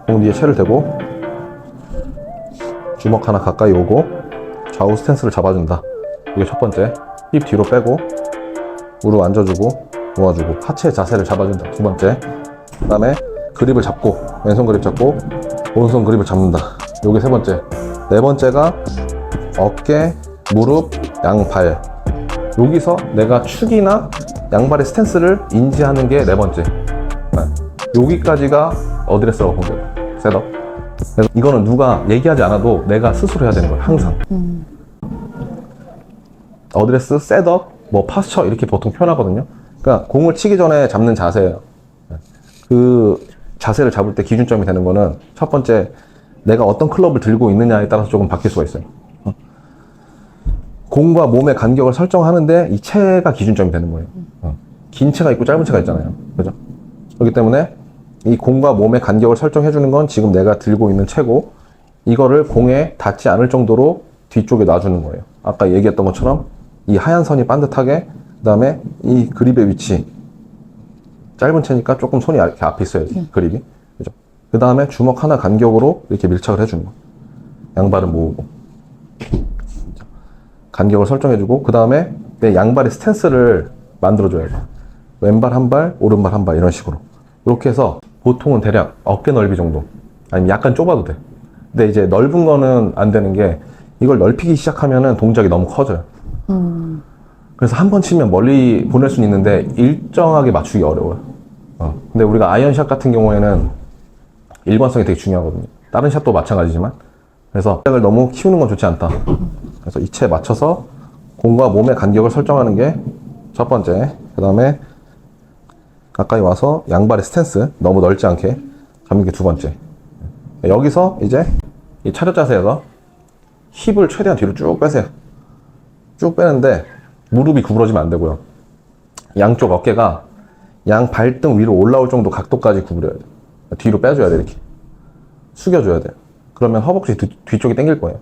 공 뒤에 채를 대고 주먹 하나 가까이 오고 좌우 스탠스를 잡아준다. 이게 첫 번째. 힙 뒤로 빼고 무릎 앉아주고 모아주고 하체 자세를 잡아준다. 두 번째. 그 다음에 그립을 잡고 왼손 그립 잡고 오른손 그립을 잡는다. 요게 세 번째. 네 번째가 어깨, 무릎, 양발. 여기서 내가 축이나 양발의 스탠스를 인지하는 게 네 번째. 여기까지가 어드레스라고 보면 돼요. 셋업. 그래서 이거는 누가 얘기하지 않아도 내가 스스로 해야 되는 거예요. 항상. 어드레스, 셋업, 뭐 파스처 이렇게 보통 표현하거든요. 그러니까 공을 치기 전에 잡는 자세예요. 그 자세를 잡을 때 기준점이 되는 거는 첫 번째, 내가 어떤 클럽을 들고 있느냐에 따라서 조금 바뀔 수가 있어요. 공과 몸의 간격을 설정하는데 이 채가 기준점이 되는 거예요. 긴 채가 있고 짧은 채가 있잖아요. 그죠? 그렇기 때문에 이 공과 몸의 간격을 설정해 주는 건 지금 내가 들고 있는 채고, 이거를 공에 닿지 않을 정도로 뒤쪽에 놔주는 거예요. 아까 얘기했던 것처럼 이 하얀 선이 반듯하게, 그 다음에 이 그립의 위치, 짧은 채니까 조금 손이 이렇게 앞에 있어야지, 그립이. 그죠? 그 다음에 주먹 하나 간격으로 이렇게 밀착을 해주는 거. 양발은 모으고. 간격을 설정해주고, 그 다음에 내 양발의 스탠스를 만들어줘야 돼. 왼발 한 발, 오른발 한 발, 이런 식으로. 이렇게 해서 보통은 대략 어깨 넓이 정도, 아니면 약간 좁아도 돼. 근데 이제 넓은 거는 안 되는 게, 이걸 넓히기 시작하면은 동작이 너무 커져요. 그래서 한 번 치면 멀리 보낼 수는 있는데 일정하게 맞추기 어려워요. 근데 우리가 아이언샷 같은 경우에는 일관성이 되게 중요하거든요. 다른 샷도 마찬가지지만. 그래서 동작을 너무 키우는 건 좋지 않다. 그래서 이 채에 맞춰서 공과 몸의 간격을 설정하는 게 첫 번째. 그 다음에 가까이 와서 양발의 스탠스 너무 넓지 않게 잡는 게 두 번째. 여기서 이제 이 차렷 자세에서 힙을 최대한 뒤로 쭉 빼세요. 쭉 빼는데 무릎이 구부러지면 안 되고요. 양쪽 어깨가 양 발등 위로 올라올 정도 각도까지 구부려야 돼요. 뒤로 빼줘야 돼요. 이렇게 숙여줘야 돼요. 그러면 허벅지 뒤쪽이 당길 거예요.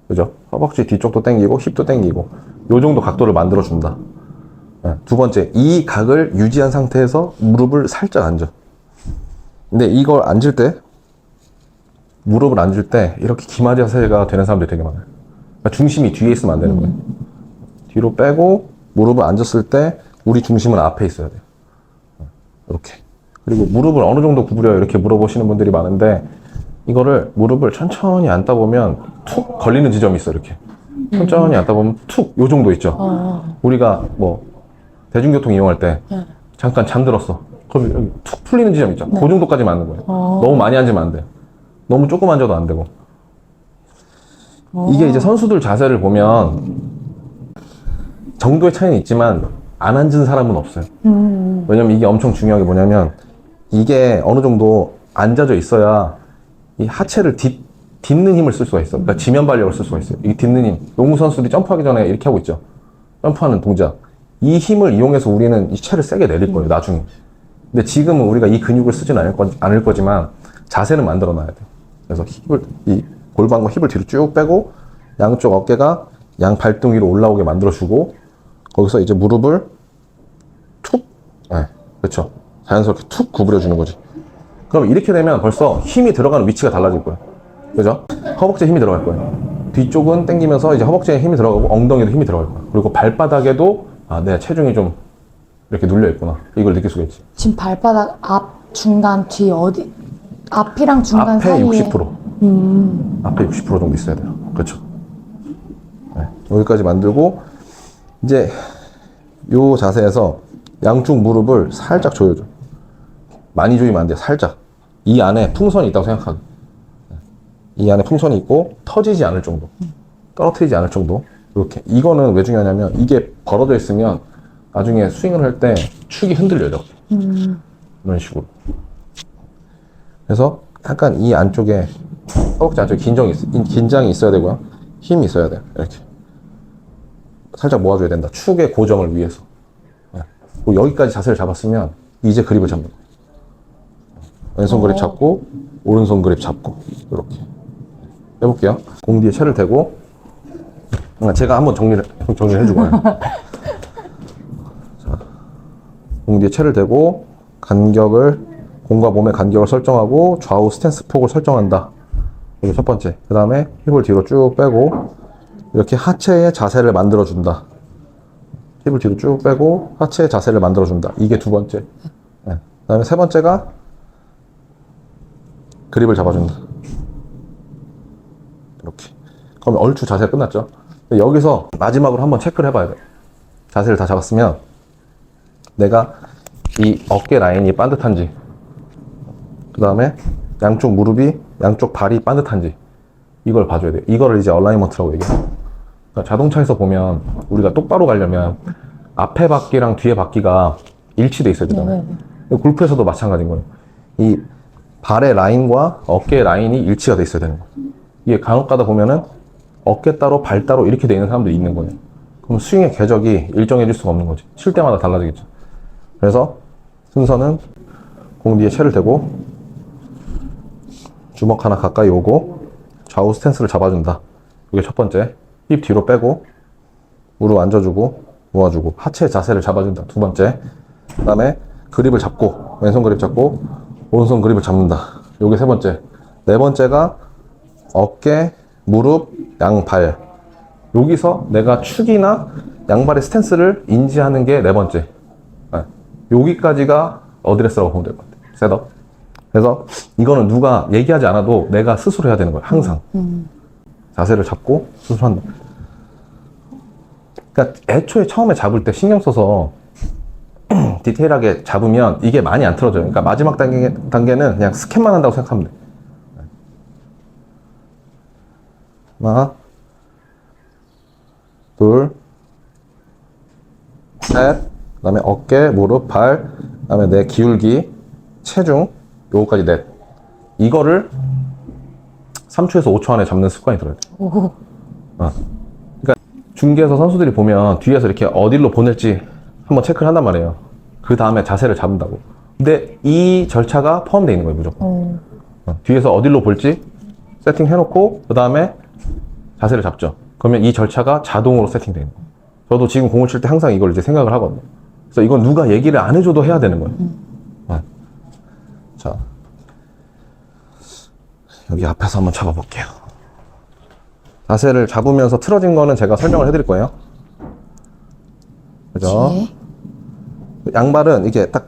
그죠? 허벅지 뒤쪽도 당기고 힙도 당기고 요 정도 각도를 만들어 준다. 두 번째, 이 각을 유지한 상태에서 무릎을 살짝 앉아. 근데 이걸 앉을 때, 무릎을 앉을 때 이렇게 기마 자세가 되는 사람들이 되게 많아요. 그러니까 중심이 뒤에 있으면 안 되는 거예요. 뒤로 빼고 무릎을 앉았을 때 우리 중심은 앞에 있어야 돼요. 이렇게. 그리고 무릎을 어느 정도 구부려요? 이렇게 물어보시는 분들이 많은데, 이거를 무릎을 천천히 앉다 보면 툭 걸리는 지점이 있어. 이렇게 천천히 앉다 보면 툭 요 정도 있죠. 우리가 뭐 대중교통 이용할 때 잠깐 잠들었어. 그럼 여기 툭 풀리는 지점 있죠. 그 정도까지 맞는 거예요. 너무 많이 앉으면 안 돼요. 너무 조금 앉아도 안 되고. 이게 이제 선수들 자세를 보면 정도의 차이는 있지만 안 앉은 사람은 없어요. 왜냐면 이게 엄청 중요한 게 뭐냐면, 이게 어느 정도 앉아져 있어야 이 하체를 딛는 힘을 쓸 수가 있어. 그러니까 지면 발력을 쓸 수가 있어요. 이 딛는 힘. 농구 선수들이 점프하기 전에 이렇게 하고 있죠. 점프하는 동작. 이 힘을 이용해서 우리는 이 채를 세게 내릴 거예요, 나중에. 근데 지금은 우리가 이 근육을 쓰진 않을 거지만 자세는 만들어 놔야 돼요. 그래서 이 골반과 힙을 뒤로 쭉 빼고 양쪽 어깨가 양 발등 위로 올라오게 만들어주고, 거기서 이제 무릎을 툭, 그렇죠. 자연스럽게 툭 구부려주는 거지. 그럼 이렇게 되면 벌써 힘이 들어가는 위치가 달라질 거예요. 그죠? 허벅지에 힘이 들어갈 거예요. 뒤쪽은 당기면서 이제 허벅지에 힘이 들어가고 엉덩이도 힘이 들어갈 거예요. 그리고 발바닥에도 내 체중이 좀 이렇게 눌려 있구나. 이걸 느낄 수가 있지. 지금 발바닥 앞, 중간, 뒤 어디? 앞이랑 중간 앞에 사이에 60%. 앞에 60% 정도 있어야 돼요. 그렇죠. 여기까지 만들고, 이제 요 자세에서 양쪽 무릎을 살짝 조여줘. 많이 조이면 안 돼요. 살짝. 이 안에 풍선이 있다고 생각하고. 이 안에 풍선이 있고 터지지 않을 정도, 떨어뜨리지 않을 정도. 이렇게. 이거는 왜 중요하냐면, 이게 벌어져 있으면 나중에 스윙을 할 때 축이 흔들려요. 이런 식으로. 그래서 약간 이 안쪽에, 허벅지 안쪽에 긴장이 있어야 되고요. 힘이 있어야 돼요. 이렇게. 살짝 모아줘야 된다. 축의 고정을 위해서. 그리고 여기까지 자세를 잡았으면 이제 그립을 잡는 거예요. 왼손 그립 잡고 오른손 그립 잡고 이렇게 해볼게요. 공 뒤에 채를 대고, 제가 한번 정리를 해주고요. 자, 공 뒤에 채를 대고 간격을 공과 몸의 간격을 설정하고 좌우 스탠스 폭을 설정한다. 이게 첫 번째. 그 다음에 힙을 뒤로 쭉 빼고 이렇게 하체의 자세를 만들어준다. 힙을 뒤로 쭉 빼고 하체의 자세를 만들어준다. 이게 두 번째. 네. 그 다음에 세 번째가 그립을 잡아준다. 이렇게. 그럼 얼추 자세가 끝났죠. 여기서 마지막으로 한번 체크를 해봐야 돼. 자세를 다 잡았으면 내가 이 어깨 라인이 반듯한지, 그 다음에 양쪽 무릎이, 양쪽 발이 반듯한지 이걸 봐줘야 돼요. 이거를 이제 얼라이먼트라고 얘기해요. 그러니까 자동차에서 보면 우리가 똑바로 가려면 앞에 바퀴랑 뒤에 바퀴가 일치돼 있어야 되잖아요. 골프에서도 마찬가지인 거예요. 이 발의 라인과 어깨의 라인이 일치가 돼 있어야 되는 거예요. 이게 간혹 가다 보면은 어깨 따로 발 따로 이렇게 돼 있는 사람들이 있는 거예요. 그럼 스윙의 궤적이 일정해질 수가 없는 거지. 칠 때마다 달라지겠죠. 그래서 순서는 공 뒤에 채를 대고 주먹 하나 가까이 오고 좌우 스탠스를 잡아준다. 이게 첫 번째. 힙 뒤로 빼고 무릎 앉아주고 모아주고 하체 자세를 잡아준다. 두 번째. 그 다음에 그립을 잡고 왼손 그립 잡고 오른손 그립을 잡는다. 이게 세 번째. 네 번째가 어깨, 무릎, 양발. 여기서 내가 축이나 양발의 스탠스를 인지하는 게 네 번째. 여기까지가 어드레스라고 보면 될 것 같아요. 셋업. 그래서 이거는 누가 얘기하지 않아도 내가 스스로 해야 되는 거예요. 항상. 자세를 잡고 스스로 한다. 그러니까 애초에 처음에 잡을 때 신경 써서 디테일하게 잡으면 이게 많이 안 틀어져요. 그러니까 마지막 단계는 그냥 스캔만 한다고 생각하면 돼. 하나, 둘, 셋, 그 다음에 어깨, 무릎, 발, 그 다음에 내 기울기, 체중, 요거까지 넷. 이거를 3초에서 5초 안에 잡는 습관이 들어야 돼. 그러니까 중계에서 선수들이 보면 뒤에서 이렇게 어디로 보낼지 한번 체크를 한단 말이에요. 그 다음에 자세를 잡는다고. 근데 이 절차가 포함되어 있는 거예요, 무조건. 뒤에서 어디로 볼지 세팅해놓고 그 다음에 자세를 잡죠. 그러면 이 절차가 자동으로 세팅되는 거예요. 저도 지금 공을 칠 때 항상 이걸 이제 생각을 하거든요. 그래서 이건 누가 얘기를 안 해줘도 해야 되는 거예요. 자, 여기 앞에서 한번 잡아볼게요. 자세를 잡으면서 틀어진 거는 제가 설명을 해드릴 거예요. 그죠? 양발은 이게 딱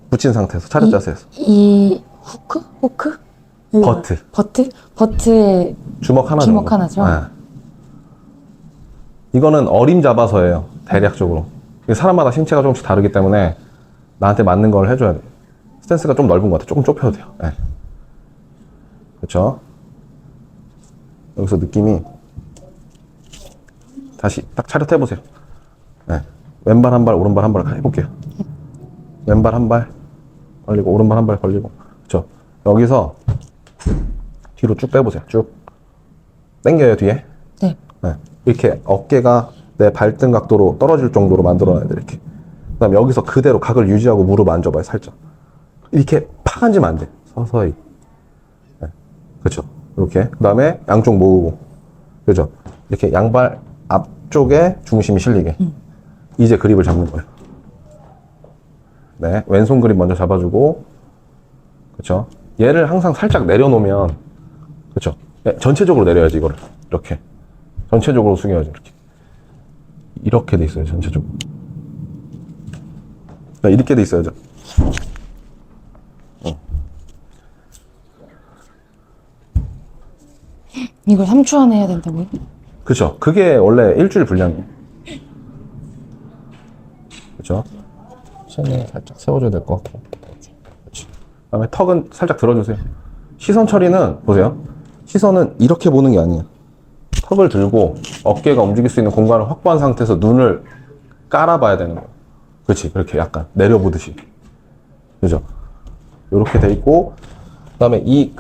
붙인 상태에서 차렷 자세에서. 이 후크? 버트. 버트에 주먹 하나 주먹 정도. 하나죠? 네. 이거는 어림 잡아서예요. 대략적으로. 사람마다 신체가 조금씩 다르기 때문에 나한테 맞는 걸 해줘야 돼요. 스탠스가 좀 넓은 것 같아요. 조금 좁혀도 돼요. 네. 그렇죠? 여기서 느낌이 다시 딱 차렷해보세요. 네. 왼발 한 발, 오른발 한 발 해볼게요. 왼발 한 발 걸리고 오른발 한 발 걸리고. 그렇죠? 여기서 뒤로 쭉 빼보세요. 쭉 당겨요. 뒤에. 네. 네. 이렇게 어깨가 내 발등 각도로 떨어질 정도로 만들어놔야 돼. 이렇게. 그 다음에 여기서 그대로 각을 유지하고 무릎 앉아봐요. 살짝. 이렇게 팍 앉으면 안 돼. 서서히. 네. 그렇죠. 이렇게. 그 다음에 양쪽 모으고. 그죠? 이렇게 양발 앞쪽에 중심이 실리게. 이제 그립을 잡는 거예요. 네. 왼손 그립 먼저 잡아주고. 그렇죠. 얘를 항상 살짝 내려놓으면, 그렇죠. 네. 전체적으로 내려야지, 이거를. 이렇게. 전체적으로 숙여야지, 이렇게 돼 있어요, 전체적으로. 이렇게 돼 있어야죠. 이걸 3초 안에 해야 된다고요? 그쵸. 그게 원래 일주일 분량이에요. 그쵸. 손을 살짝 세워줘야 될 것 같고. 그렇지. 그 다음에 턱은 살짝 들어주세요. 시선 처리는, 보세요. 시선은 이렇게 보는 게 아니에요. 턱을 들고 어깨가 움직일 수 있는 공간을 확보한 상태에서 눈을 깔아봐야 되는 거예요. 그렇지. 그렇게 약간 내려보듯이. 그죠? 이렇게 돼 있고, 그 다음에 이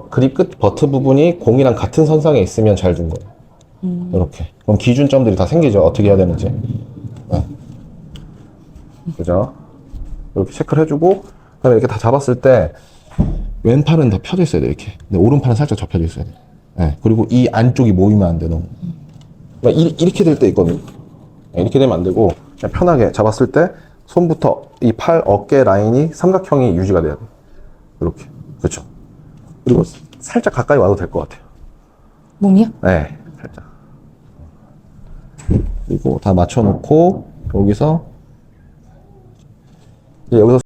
그립 끝 버트 부분이 공이랑 같은 선상에 있으면 잘 둔 거예요. 이렇게. 그럼 기준점들이 다 생기죠. 어떻게 해야 되는지. 네. 그죠? 이렇게 체크를 해주고, 그 다음에 이렇게 다 잡았을 때, 왼팔은 더 펴져 있어야 돼, 이렇게. 근데 오른팔은 살짝 접혀져 있어야 돼. 네. 그리고 이 안쪽이 모이면 안 돼, 너무. 그러니까 이렇게 될 때 있거든요. 네, 이렇게 되면 안 되고, 그냥 편하게 잡았을 때, 손부터 이 팔, 어깨 라인이 삼각형이 유지가 돼야 돼. 이렇게. 그렇죠. 그리고 살짝 가까이 와도 될 것 같아요. 몸이요? 네, 살짝. 그리고 다 맞춰놓고 여기서 이제 여기서